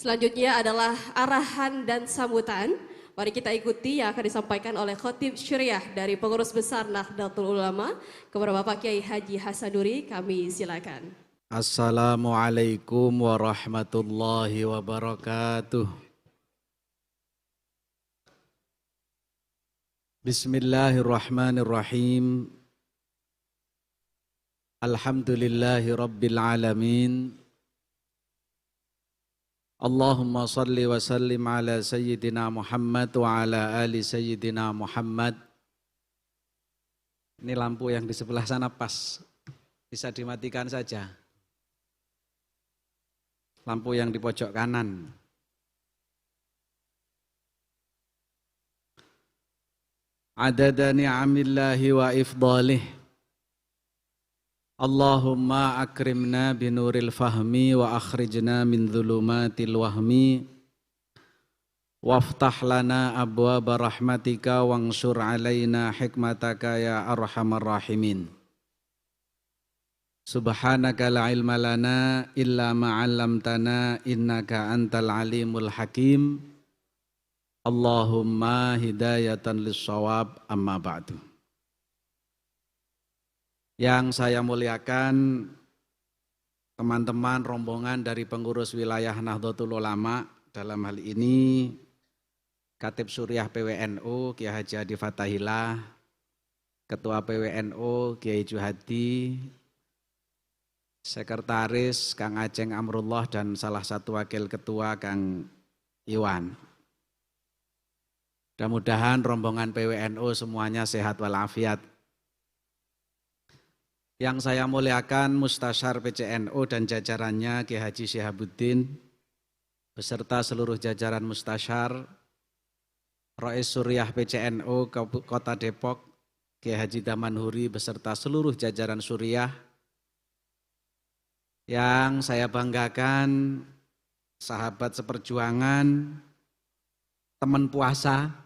Selanjutnya adalah arahan dan sambutan. Mari kita ikuti yang akan disampaikan oleh Khotib Syuriah dari Pengurus Besar Nahdlatul Ulama kepada Bapak Kiai Haji Hasanuri. Kami silakan. Assalamualaikum warahmatullahi wabarakatuh. Bismillahirrahmanirrahim. Alhamdulillahi rabbil alamin. Allahumma salli wa sallim ala sayyidina Muhammad wa ala ali sayyidina Muhammad. Ini lampu yang di sebelah sana pas, bisa dimatikan saja. Lampu yang di pojok kanan. Adada ni'amillahi wa ifdalih. Allahumma akrimna binuril fahmi wa akhrijna min dhulumatil wahmi waftah lana abwaba rahmatika wangsur alaina hikmataka ya arhamar rahimin. Subhanaka la ilma lana illa ma 'allamtana innaka antal alimul hakim. Allahumma hidayatan lis-shawab amma ba'du. Yang saya muliakan teman-teman rombongan dari pengurus wilayah Nahdlatul Ulama, dalam hal ini Khatib Syuriah PWNU Kiai Haji Hadi Fathahillah, Ketua PWNU Kiai Juhadi, Sekretaris Kang Aceng Amrullah dan salah satu wakil ketua Kang Iwan. Mudah-mudahan rombongan PWNU semuanya sehat walafiat. Yang saya muliakan Mustasyar PCNU dan jajarannya Kiai Haji Syihabuddin beserta seluruh jajaran Mustasyar, Rais Syuriah PCNU Kota Depok Kiai Haji Damanhuri beserta seluruh jajaran Syuriah. Yang saya banggakan sahabat seperjuangan, teman puasa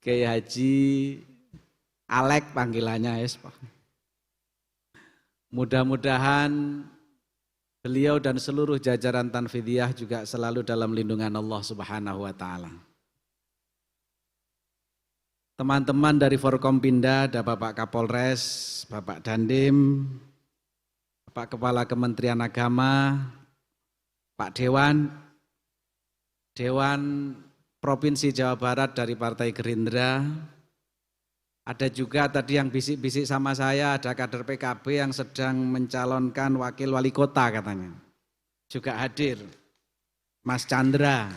Kiai Haji Alek panggilannya ya. Mudah-mudahan beliau dan seluruh jajaran Tanfidiyah juga selalu dalam lindungan Allah Subhanahu wa taala. Teman-teman dari Forkompinda, ada Bapak Kapolres, Bapak Dandim, Bapak Kepala Kementerian Agama, Pak Dewan Provinsi Jawa Barat dari Partai Gerindra. Ada juga tadi yang bisik-bisik sama saya, ada kader PKB yang sedang mencalonkan wakil wali kota katanya. Juga hadir, Mas Chandra.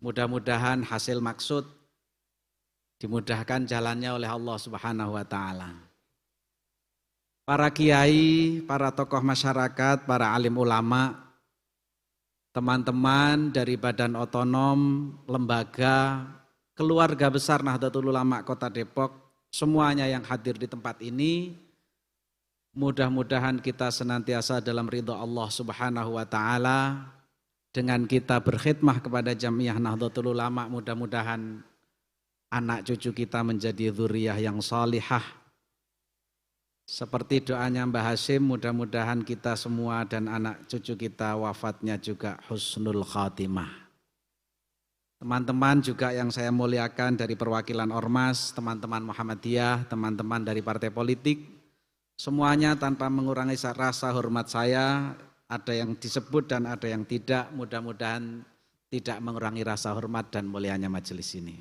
Mudah-mudahan hasil maksud dimudahkan jalannya oleh Allah Subhanahu wa taala. Para kiai, para tokoh masyarakat, para alim ulama, teman-teman dari badan otonom, lembaga, keluarga besar Nahdlatul Ulama Kota Depok, semuanya yang hadir di tempat ini, mudah-mudahan kita senantiasa dalam ridho Allah Subhanahu wa taala. Dengan kita berkhidmah kepada Jamiah Nahdlatul Ulama, mudah-mudahan anak cucu kita menjadi dzurriyyah yang salihah. Seperti doanya Mbah Hasyim, mudah-mudahan kita semua dan anak cucu kita wafatnya juga husnul khatimah. Teman-teman juga yang saya muliakan dari perwakilan Ormas, teman-teman Muhammadiyah, teman-teman dari partai politik, semuanya tanpa mengurangi rasa hormat saya, ada yang disebut dan ada yang tidak, mudah-mudahan tidak mengurangi rasa hormat dan mulianya majelis ini.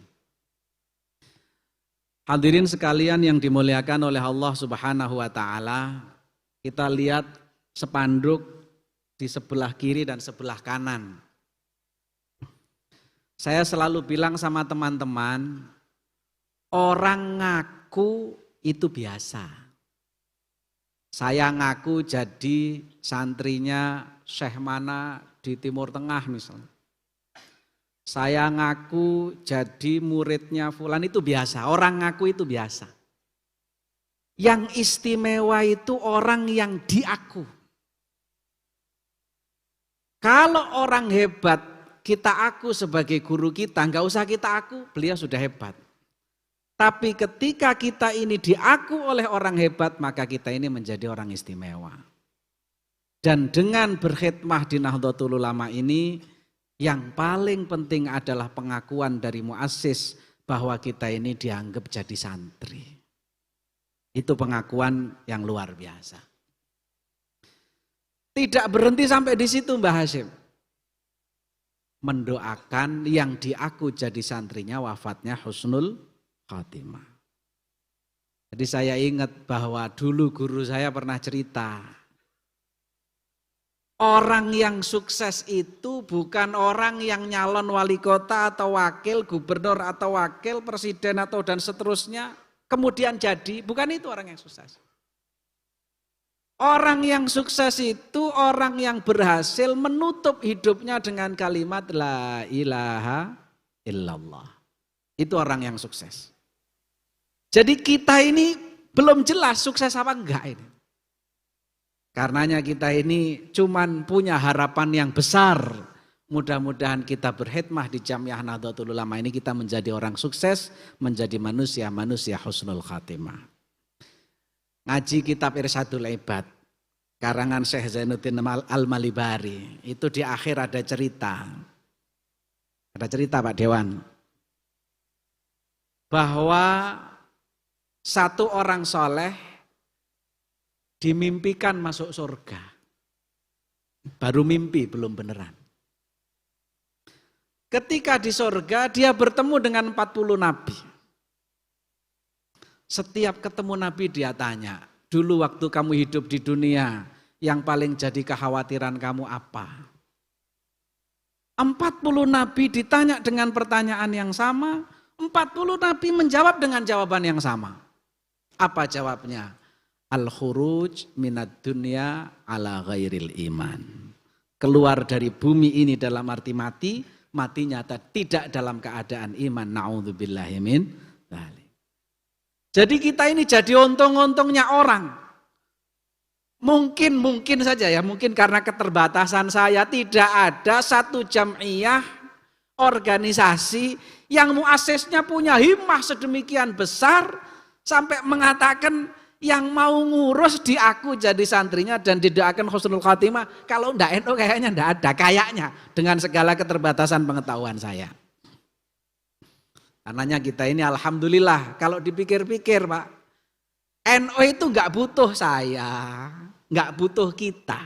Hadirin sekalian yang dimuliakan oleh Allah Subhanahu wa taala, kita lihat spanduk di sebelah kiri dan sebelah kanan. Saya selalu bilang sama teman-teman, orang ngaku itu biasa. Saya ngaku jadi santrinya Syekh mana di Timur Tengah misalnya. Saya ngaku jadi muridnya fulan, itu biasa, orang ngaku itu biasa. Yang istimewa itu orang yang diaku. Kalau orang hebat kita aku sebagai guru kita, enggak usah kita aku, beliau sudah hebat. Tapi ketika kita ini diaku oleh orang hebat, maka kita ini menjadi orang istimewa. Dan dengan berkhidmah di Nahdlatul Ulama ini, yang paling penting adalah pengakuan dari muassis bahwa kita ini dianggap jadi santri. Itu pengakuan yang luar biasa. Tidak berhenti sampai di situ Mbah Hasyim. Mendoakan yang diaku jadi santrinya wafatnya husnul khatimah. Jadi saya ingat bahwa dulu guru saya pernah cerita, orang yang sukses itu bukan orang yang nyalon wali kota atau wakil gubernur atau wakil presiden atau dan seterusnya kemudian jadi, bukan itu orang yang sukses. Orang yang sukses itu orang yang berhasil menutup hidupnya dengan kalimat la ilaha illallah. Itu orang yang sukses. Jadi kita ini belum jelas sukses apa enggak ini. Karenanya kita ini cuman punya harapan yang besar. Mudah-mudahan kita berkhidmah di Jamiah Nahdlatul Ulama ini kita menjadi orang sukses, menjadi manusia husnul khatimah. Ngaji kitab Irsyadul Ibad, karangan Syekh Zainuddin Al-Malibari, itu di akhir ada cerita. Ada cerita Pak Dewan. Bahwa satu orang soleh dimimpikan masuk surga. Baru mimpi, belum beneran. Ketika di surga dia bertemu dengan 40 nabi. Setiap ketemu nabi dia tanya, dulu waktu kamu hidup di dunia yang paling jadi kekhawatiran kamu apa? 40 nabi ditanya dengan pertanyaan yang sama, 40 nabi menjawab dengan jawaban yang sama. Apa jawabnya? Al-khuruj minad dunya ala ghairil iman. Keluar dari bumi ini dalam arti mati, mati nyata tidak dalam keadaan iman. Na'udzubillahi min dzalik. Jadi kita ini jadi ontong-ontongnya orang. Mungkin saja ya, mungkin karena keterbatasan saya tidak ada satu jamiah organisasi yang muassisnya punya himmah sedemikian besar sampai mengatakan yang mau ngurus diaku jadi santrinya dan didoakan husnul khatimah. Kalau enggak NU kayaknya enggak ada, kayaknya dengan segala keterbatasan pengetahuan saya. Karenanya kita ini alhamdulillah kalau dipikir-pikir Pak, NU itu enggak butuh saya, enggak butuh kita.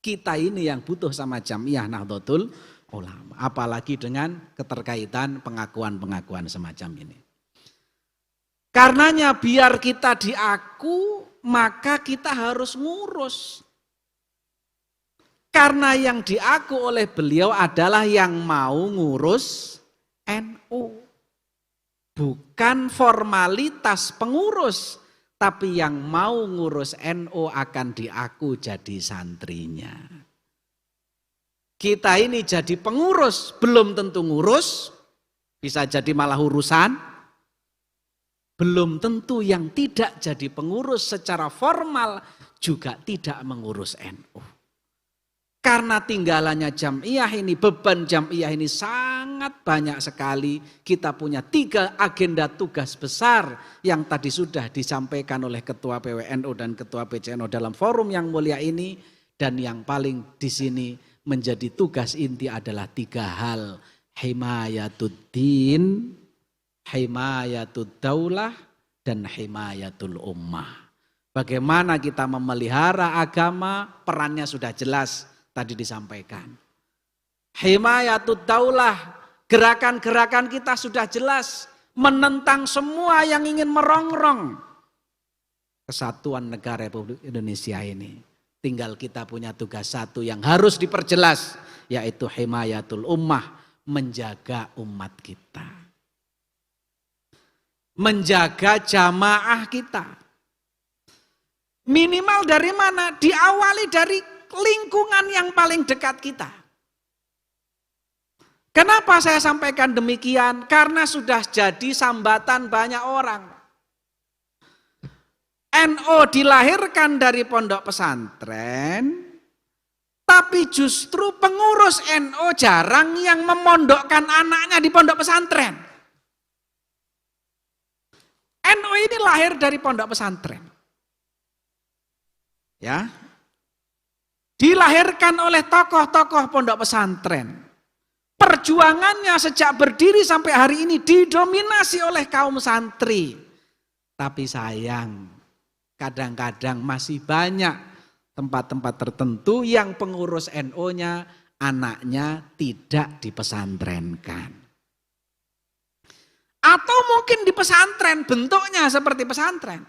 Kita ini yang butuh sama Jamiah Nahdlatul Ulama. Apalagi dengan keterkaitan pengakuan-pengakuan semacam ini. Karenanya biar kita diaku, maka kita harus ngurus. Karena yang diaku oleh beliau adalah yang mau ngurus NU. Bukan formalitas pengurus, tapi yang mau ngurus NU akan diaku jadi santrinya. Kita ini jadi pengurus, belum tentu ngurus, bisa jadi malah urusan. Belum tentu yang tidak jadi pengurus secara formal juga tidak mengurus NU. Karena tinggalannya jamiah ini, beban jamiah ini sangat banyak sekali. Kita punya 3 agenda tugas besar yang tadi sudah disampaikan oleh Ketua PWNU dan Ketua PCNU dalam forum yang mulia ini. Dan yang paling di sini menjadi tugas inti adalah 3 hal. Himayatuddin, himayatud daulah, dan himayatul ummah. Bagaimana kita memelihara agama, perannya sudah jelas. Tadi disampaikan. Himayatud daulah, gerakan-gerakan kita sudah jelas. Menentang semua yang ingin merongrong kesatuan negara Republik Indonesia ini. Tinggal kita punya tugas satu yang harus diperjelas. Yaitu himayatul ummah, menjaga umat kita. Menjaga jamaah kita. Minimal dari mana? Diawali dari lingkungan yang paling dekat kita. Kenapa saya sampaikan demikian? Karena sudah jadi sambatan banyak orang. NU dilahirkan dari pondok pesantren, tapi justru pengurus NU jarang yang memondokkan anaknya di pondok pesantren. NU ini lahir dari pondok pesantren. Ya. dilahirkan oleh tokoh-tokoh pondok pesantren. Perjuangannya sejak berdiri sampai hari ini didominasi oleh kaum santri. Tapi sayang, kadang-kadang masih banyak tempat-tempat tertentu yang pengurus NU-nya anaknya tidak dipesantrenkan. Atau mungkin di pesantren, bentuknya seperti pesantren.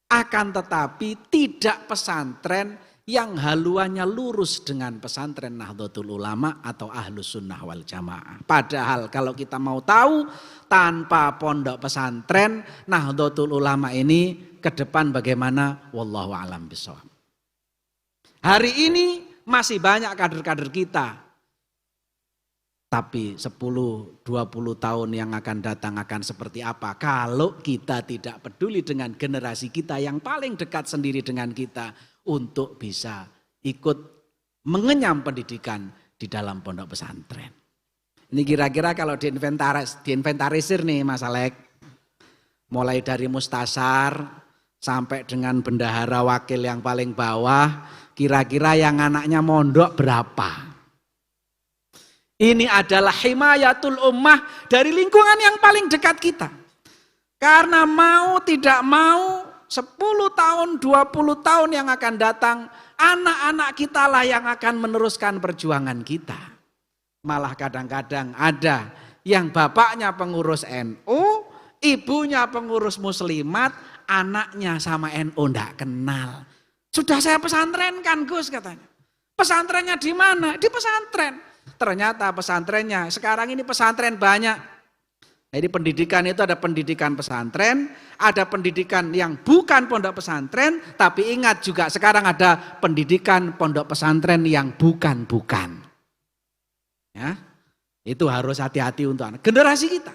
Akan tetapi tidak pesantren yang haluannya lurus dengan pesantren Nahdlatul Ulama atau Ahlus Sunnah wal Jamaah. Padahal kalau kita mau tahu, tanpa pondok pesantren Nahdlatul Ulama ini ke depan bagaimana? Wallahu a'lam bishawab. Hari ini masih banyak kader-kader kita. Tapi 10-20 tahun yang akan datang akan seperti apa? Kalau kita tidak peduli dengan generasi kita yang paling dekat sendiri dengan kita untuk bisa ikut mengenyam pendidikan di dalam pondok pesantren. Ini kira-kira kalau diinventarisir nih Mas Alek, mulai dari mustasar sampai dengan bendahara wakil yang paling bawah, kira-kira yang anaknya mondok berapa? Ini adalah himayatul ummah dari lingkungan yang paling dekat kita. Karena mau tidak mau 10 tahun, 20 tahun yang akan datang, anak-anak kita lah yang akan meneruskan perjuangan kita. Malah kadang-kadang ada yang bapaknya pengurus NU, ibunya pengurus muslimat, anaknya sama NU ndak kenal. Sudah saya pesantrenkan Gus katanya. Pesantrennya di mana? Di pesantren. Ternyata pesantrennya, sekarang ini pesantren banyak. Jadi pendidikan itu ada pendidikan pesantren, ada pendidikan yang bukan pondok pesantren, tapi ingat juga sekarang ada pendidikan pondok pesantren yang bukan-bukan. Ya, itu harus hati-hati untuk anak generasi kita.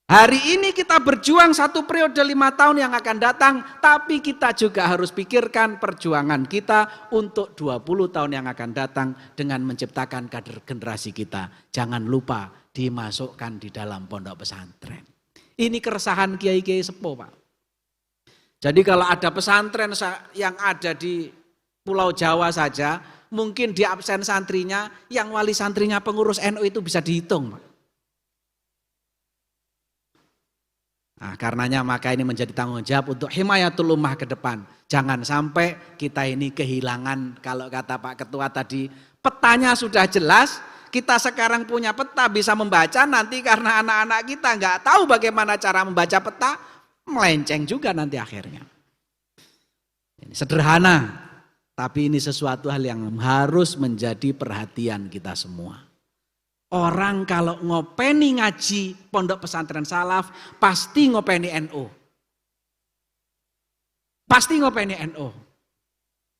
Hari ini kita berjuang 1 periode 5 tahun yang akan datang, tapi kita juga harus pikirkan perjuangan kita untuk 20 tahun yang akan datang dengan menciptakan kader generasi kita. Jangan lupa dimasukkan di dalam pondok pesantren. Ini keresahan kiai-kiai sepuh, Pak. Jadi kalau ada pesantren yang ada di Pulau Jawa saja, mungkin di absen santrinya, yang wali santrinya pengurus NU itu bisa dihitung, Pak. Nah, karenanya maka ini menjadi tanggung jawab untuk himayatul ummah ke depan. Jangan sampai kita ini kehilangan, kalau kata Pak Ketua tadi, petanya sudah jelas, kita sekarang punya peta bisa membaca, nanti karena anak-anak kita nggak tahu bagaimana cara membaca peta, melenceng juga nanti akhirnya. Ini sederhana, tapi ini sesuatu hal yang harus menjadi perhatian kita semua. Orang kalau ngopeni ngaji pondok pesantren salaf, pasti ngopeni NU. Pasti ngopeni NU.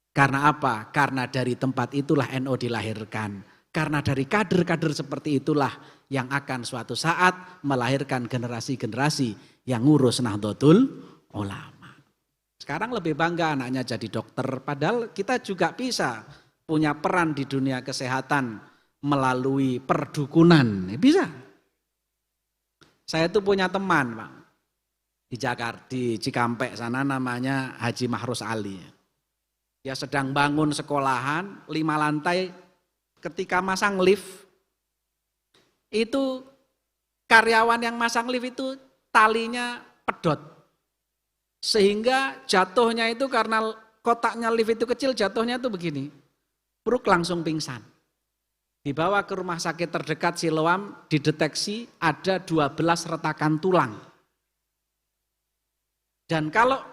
Karena apa? Karena dari tempat itulah NU dilahirkan. Karena dari kader-kader seperti itulah yang akan suatu saat melahirkan generasi-generasi yang ngurus Nahdlatul Ulama. Sekarang lebih bangga anaknya jadi dokter, padahal kita juga bisa punya peran di dunia kesehatan melalui perdukunan, bisa. Saya tuh punya teman, Pak, di Jakarta, di Cikampek sana namanya Haji Mahrus Ali. Dia sedang bangun sekolahan 5 lantai, ketika masang lift, itu karyawan yang masang lift itu talinya pedot. Sehingga jatuhnya itu karena kotaknya lift itu kecil, jatuhnya itu begini, bruk langsung pingsan. Dibawa ke rumah sakit terdekat Siloam, dideteksi ada 12 retakan tulang. Dan kalau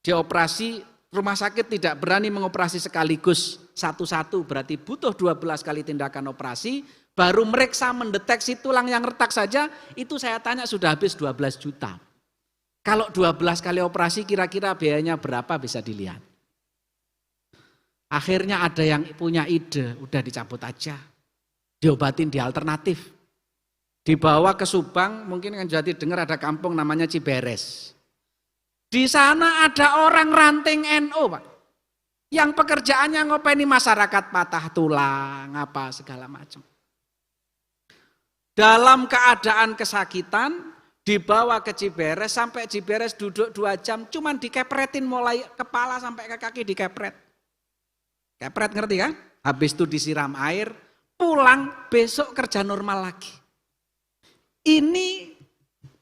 dioperasi, rumah sakit tidak berani mengoperasi sekaligus satu-satu, berarti butuh 12 kali tindakan operasi, baru meriksa mendeteksi tulang yang retak saja, itu saya tanya sudah habis 12 juta. Kalau 12 kali operasi kira-kira biayanya berapa bisa dilihat. Akhirnya ada yang punya ide, udah dicabut aja. Diobatin di alternatif. Dibawa ke Subang, mungkin kan jadi dengar ada kampung namanya Ciberes. Di sana ada orang ranting NU, Pak. Yang pekerjaannya ngopeni masyarakat patah tulang, apa segala macam. Dalam keadaan kesakitan, dibawa ke Ciberes, sampai Ciberes duduk 2 jam, cuman dikepretin mulai kepala sampai ke kaki dikepret. Kepret ngerti kan? Habis itu disiram air, pulang besok kerja normal lagi. Ini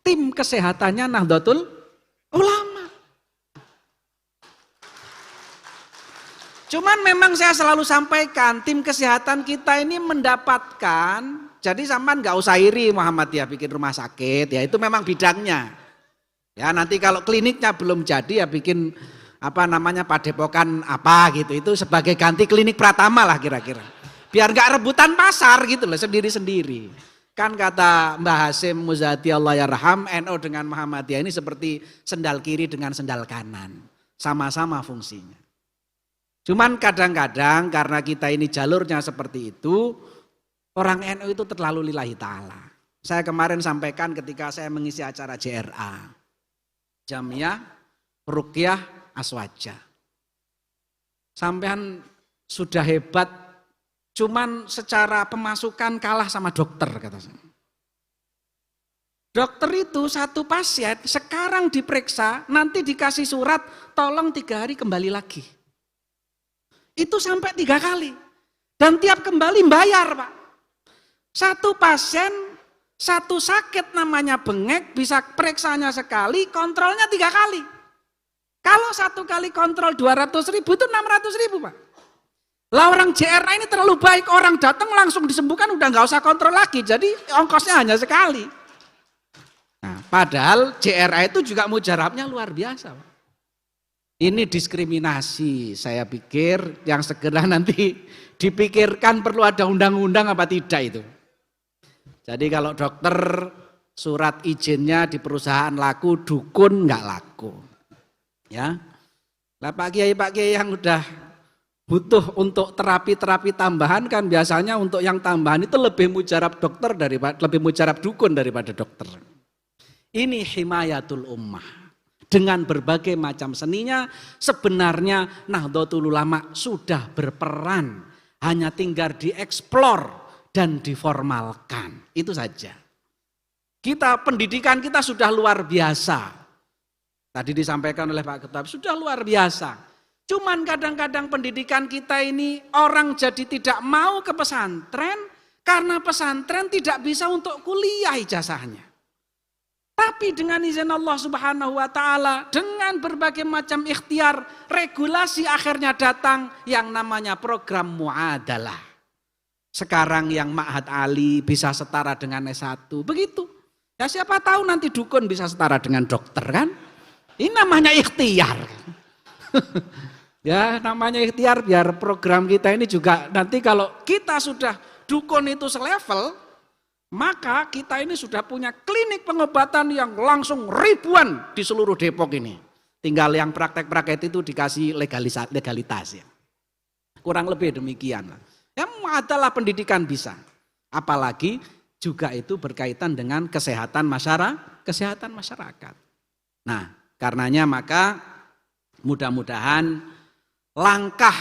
tim kesehatannya Nahdlatul Ulama. Cuman memang saya selalu sampaikan, tim kesehatan kita ini mendapatkan, jadi sampean nggak usah iri Muhammadiyah bikin rumah sakit, ya itu memang bidangnya. Ya nanti kalau kliniknya belum jadi ya bikin padepokan apa gitu, itu sebagai ganti klinik Pratama lah kira-kira. Biar nggak rebutan pasar gitu loh, sendiri-sendiri. Kan kata Mbah Hasim Muzadi Allah Yarham, NU dengan Muhammadiyah ini seperti sendal kiri dengan sendal kanan. Sama-sama fungsinya. Cuman kadang-kadang karena kita ini jalurnya seperti itu, orang NU itu terlalu lillahi ta'ala. Saya kemarin sampaikan ketika saya mengisi acara JRA. Jamiah Ruqyah Aswaja. Sampean sudah hebat, cuman secara pemasukan kalah sama dokter kata saya. Dokter itu satu pasien sekarang diperiksa, nanti dikasih surat, tolong 3 hari kembali lagi. Itu sampai 3 kali. Dan tiap kembali bayar Pak. Satu pasien, satu sakit namanya bengek, bisa periksanya sekali, kontrolnya 3 kali. Kalau 1 kali kontrol 200.000 itu 600.000 Pak. Lah orang JRA ini terlalu baik, orang datang langsung disembuhkan udah nggak usah kontrol lagi, jadi ongkosnya hanya sekali. Nah, padahal JRA itu juga mujarabnya luar biasa Pak. Ini diskriminasi, saya pikir yang segera nanti dipikirkan perlu ada undang-undang apa tidak itu. Jadi kalau dokter surat izinnya di perusahaan laku, dukun nggak laku. Ya, lah Pak Kiai yang udah butuh untuk terapi-terapi tambahan kan biasanya untuk yang tambahan itu lebih mujarab dokter lebih mujarab dukun daripada dokter. Ini himayatul ummah. Dengan berbagai macam seninya sebenarnya Nahdlatul Ulama sudah berperan, hanya tinggal dieksplor dan diformalkan. Itu saja. Pendidikan kita sudah luar biasa. Tadi disampaikan oleh Pak Ketua, sudah luar biasa. Cuman kadang-kadang pendidikan kita ini orang jadi tidak mau ke pesantren karena pesantren tidak bisa untuk kuliah ijazahnya. Tapi dengan izin Allah Subhanahu wa taala, dengan berbagai macam ikhtiar, regulasi akhirnya datang yang namanya program muadalah. Sekarang yang Ma'had Ali bisa setara dengan S1, begitu. Ya siapa tahu nanti dukun bisa setara dengan dokter kan? Ini namanya ikhtiar. Ya namanya ikhtiar biar program kita ini juga nanti kalau kita sudah dukun itu selevel, maka kita ini sudah punya klinik pengobatan yang langsung ribuan di seluruh Depok ini. Tinggal yang praktek-praktek itu dikasih legalitas ya. Kurang lebih demikian. Ya adalah pendidikan bisa. Apalagi juga itu berkaitan dengan kesehatan masyarakat. Nah, karenanya maka mudah-mudahan langkah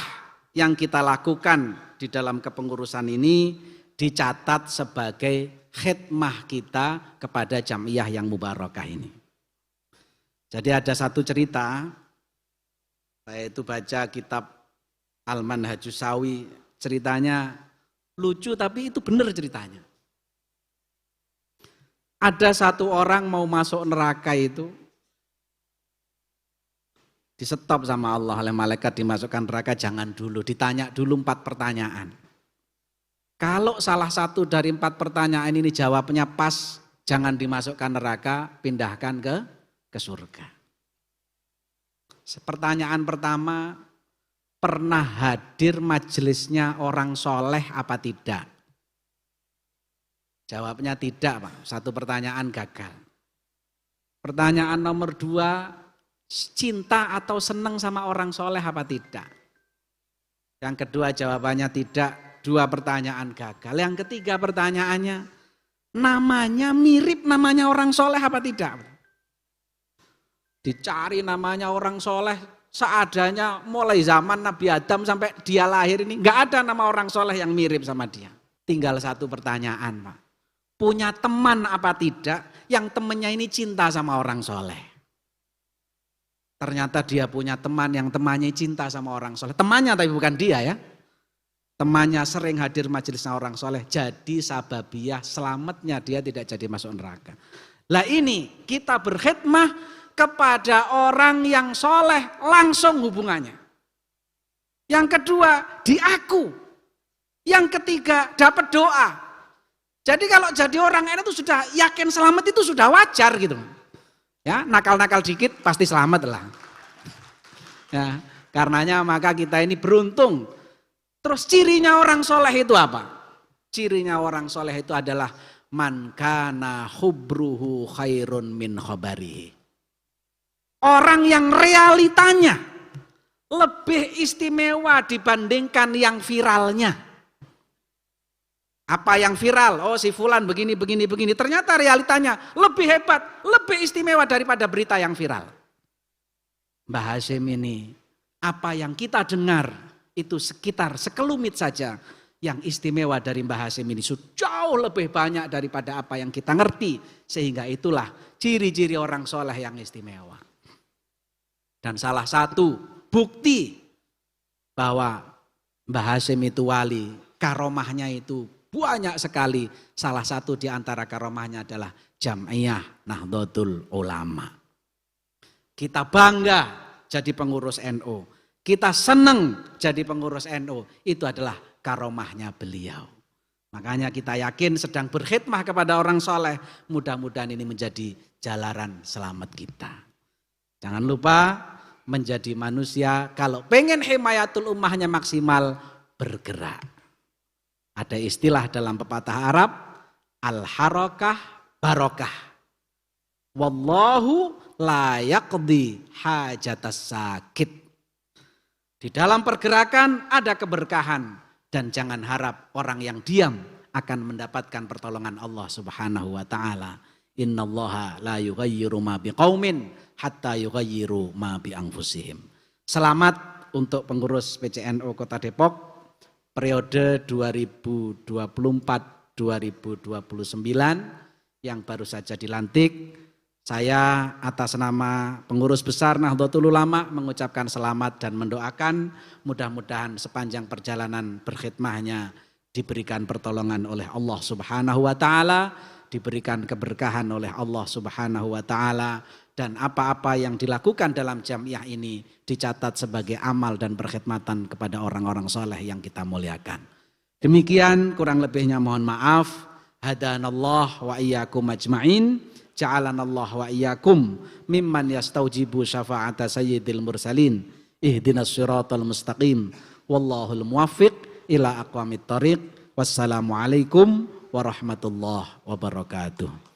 yang kita lakukan di dalam kepengurusan ini dicatat sebagai khidmah kita kepada Jamiyah yang mubarakah ini. Jadi ada satu cerita, saya itu baca kitab Al-Manhajus Sawi, ceritanya lucu tapi itu benar ceritanya. Ada satu orang mau masuk neraka itu, di-stop sama Allah oleh malaikat dimasukkan neraka, jangan dulu, ditanya dulu 4 pertanyaan. Kalau salah satu dari 4 pertanyaan ini jawabnya pas, jangan dimasukkan neraka, pindahkan ke surga. Pertanyaan pertama, pernah hadir majelisnya orang soleh apa tidak? Jawabnya tidak Pak, 1 pertanyaan gagal. Pertanyaan nomor 2, cinta atau senang sama orang soleh apa tidak? Yang kedua jawabannya tidak, 2 pertanyaan gagal. Yang ketiga pertanyaannya, namanya mirip namanya orang soleh apa tidak? Dicari namanya orang soleh seadanya mulai zaman Nabi Adam sampai dia lahir ini, nggak ada nama orang soleh yang mirip sama dia. Tinggal 1 pertanyaan Pak, punya teman apa tidak yang temannya ini cinta sama orang soleh? Ternyata dia punya teman yang temannya cinta sama orang soleh. Temannya tapi bukan dia ya. Temannya sering hadir majelisnya orang soleh. Jadi sababiyah selamatnya dia tidak jadi masuk neraka. Lah ini kita berkhidmah kepada orang yang soleh langsung hubungannya. Yang kedua di aku. Yang ketiga dapat doa. Jadi kalau jadi orang enak itu sudah yakin selamat itu sudah wajar gitu. Ya, nakal-nakal dikit pasti selamat lah. Ya, karenanya maka kita ini beruntung. Terus cirinya orang soleh itu apa? Cirinya orang soleh itu adalah man kana hubruhu khairun min khabarihi. Orang yang realitanya lebih istimewa dibandingkan yang viralnya. Apa yang viral? Oh si fulan begini. Ternyata realitanya lebih hebat, lebih istimewa daripada berita yang viral. Mbah Hasyim ini, apa yang kita dengar itu sekitar sekelumit saja. Yang istimewa dari Mbah Hasyim ini jauh lebih banyak daripada apa yang kita ngerti. Sehingga itulah ciri-ciri orang soleh yang istimewa. Dan salah satu bukti bahwa Mbah Hasyim itu wali, karomahnya itu banyak sekali. Salah satu di antara karomahnya adalah Jam'iyah Nahdlatul Ulama. Kita bangga jadi pengurus NU. Kita senang jadi pengurus NU. Itu adalah karomahnya beliau. Makanya kita yakin sedang berkhidmah kepada orang soleh. Mudah-mudahan ini menjadi jalaran selamat kita. Jangan lupa menjadi manusia kalau pengen himayatul ummahnya maksimal, bergerak. Ada istilah dalam pepatah Arab, al-harakah barokah. Wallahu la yaqdi hajatas sakit. Di dalam pergerakan ada keberkahan. Dan jangan harap orang yang diam akan mendapatkan pertolongan Allah subhanahu wa ta'ala. Innallaha la yughayyiru ma biqaumin hatta yughayyiru ma bi anfusihim. Selamat untuk pengurus PCNU Kota Depok. Periode 2024-2029 yang baru saja dilantik. Saya atas nama pengurus besar Nahdlatul Ulama mengucapkan selamat dan mendoakan mudah-mudahan sepanjang perjalanan berkhidmahnya diberikan pertolongan oleh Allah Subhanahu wa taala, diberikan keberkahan oleh Allah Subhanahu wa taala, dan apa-apa yang dilakukan dalam jamiah ini dicatat sebagai amal dan perkhidmatan kepada orang-orang soleh yang kita muliakan. Demikian kurang lebihnya mohon maaf. Hadanallah wa iyyakum ajma'in. Ja'alanallah wa iyyakum mimman yastaujibu syafa'ata sayyidil mursalin. Ihdinas siratal mustaqim. Wallahul muwaffiq ila aqwamit thariq. Wassalamualaikum warahmatullahi wabarakatuh.